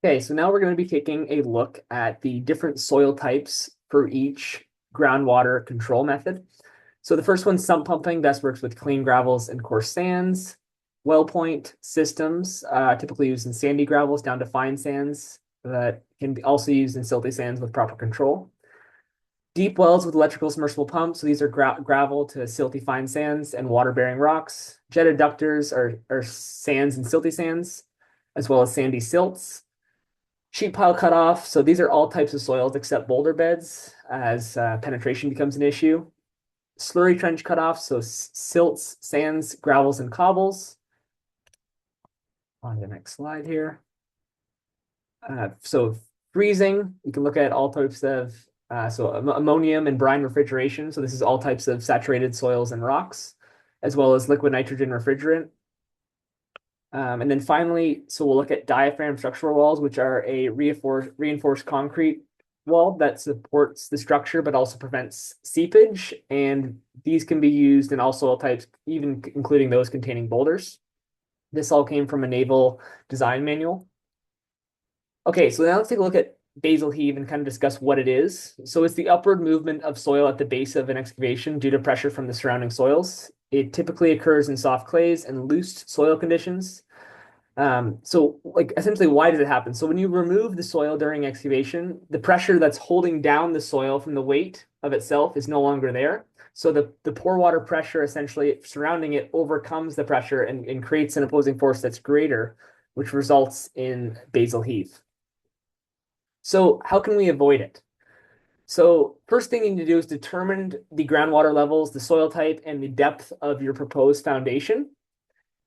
Okay, so now we're going to be taking a look at the different soil types for each groundwater control method. So the first one, sump pumping, best works with clean gravels and coarse sands. Well point systems, typically used in sandy gravels down to fine sands that can be also used in silty sands with proper control. Deep wells with electrical submersible pumps. So these are gravel to silty fine sands and water-bearing rocks. Jet adductors are sands and silty sands, as well as sandy silts. Sheet pile cutoff. So these are all types of soils except boulder beds as penetration becomes an issue. Slurry trench cutoff. So silts, sands, gravels, and cobbles. On to the next slide here. So freezing, you can look at all types of ammonium and brine refrigeration. So this is all types of saturated soils and rocks, as well as liquid nitrogen refrigerant. And then finally, so we'll look at diaphragm structural walls, which are a reinforced concrete wall that supports the structure, but also prevents seepage. And these can be used in all soil types, even including those containing boulders. This all came from a naval design manual. Okay, so now let's take a look at basal heave and kind of discuss what it is. So it's the upward movement of soil at the base of an excavation due to pressure from the surrounding soils. It typically occurs in soft clays and loose soil conditions. So like essentially, why does it happen? So when you remove the soil during excavation, the pressure that's holding down the soil from the weight of itself is no longer there. So the pore water pressure essentially surrounding it overcomes the pressure and creates an opposing force that's greater, which results in basal heave. So how can we avoid it? So first thing you need to do is determine the groundwater levels, the soil type, and the depth of your proposed foundation.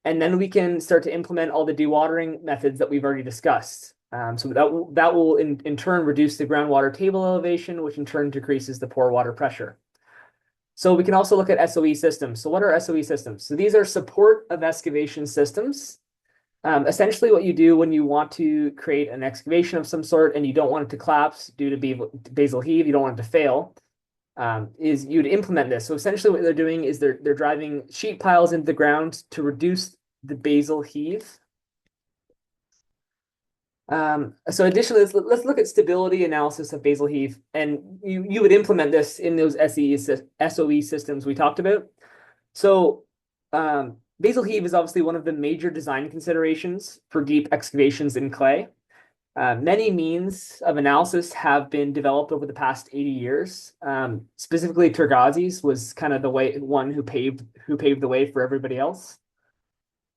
And then we can start to implement all the dewatering methods that we've already discussed. So that will in turn reduce the groundwater table elevation, which in turn decreases the pore water pressure. So we can also look at SOE systems. So what are SOE systems? So these are support of excavation systems. Essentially what you do when you want to create an excavation of some sort and you don't want it to collapse due to basal heave, you don't want it to fail, is you'd implement this. So essentially what they're doing is they're driving sheet piles into the ground to reduce the basal heave. So additionally, let's look at stability analysis of basal heave. And you would implement this in those SOE systems we talked about. So basal heave is obviously one of the major design considerations for deep excavations in clay. Many means of analysis have been developed over the past 80 years. Specifically, Tergazzi's was kind of the one who paved the way for everybody else.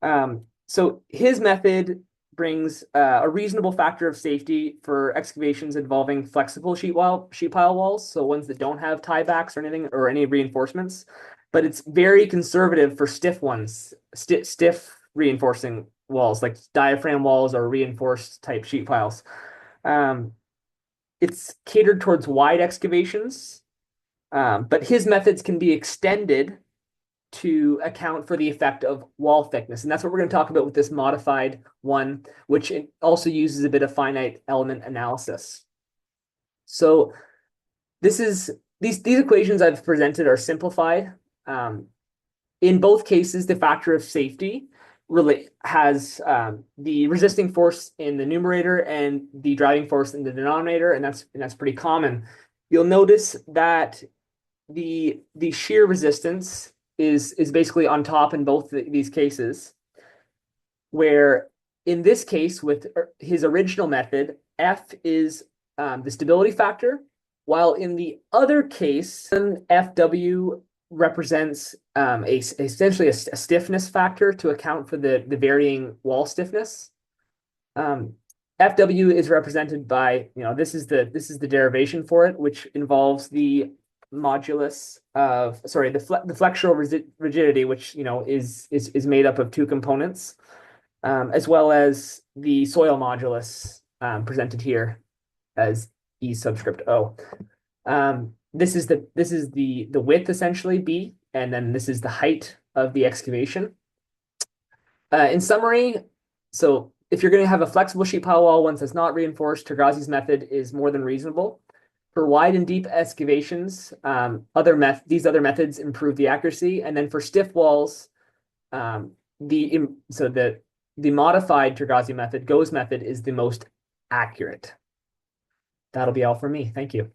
So his method brings a reasonable factor of safety for excavations involving flexible sheet pile walls, so ones that don't have tiebacks or anything or any reinforcements. But it's very conservative for stiff ones, stiff reinforcing walls like diaphragm walls or reinforced type sheet piles. It's catered towards wide excavations, but his methods can be extended to account for the effect of wall thickness. And that's what we're going to talk about with this modified one, which also uses a bit of finite element analysis. So these equations I've presented are simplified. In both cases, the factor of safety really has the resisting force in the numerator and the driving force in the denominator, and that's pretty common. You'll notice that the shear resistance is basically on top in both these cases, where in this case with his original method, F is the stability factor, while in the other case, FW represents essentially a stiffness factor to account for the varying wall stiffness. FW is represented by, this is the derivation for it, which involves the modulus of, sorry, the flexural rigidity, which, is made up of two components, as well as the soil modulus presented here as E subscript O. This is the width essentially, B, and then this is the height of the excavation. In summary, so if you're going to have a flexible sheet pile wall, once that's not reinforced, Tergazzi's method is more than reasonable. For wide and deep excavations, these other methods improve the accuracy, and then for stiff walls, the modified Tergazzi method, GOES method, is the most Accurate. That'll be all for me. Thank you.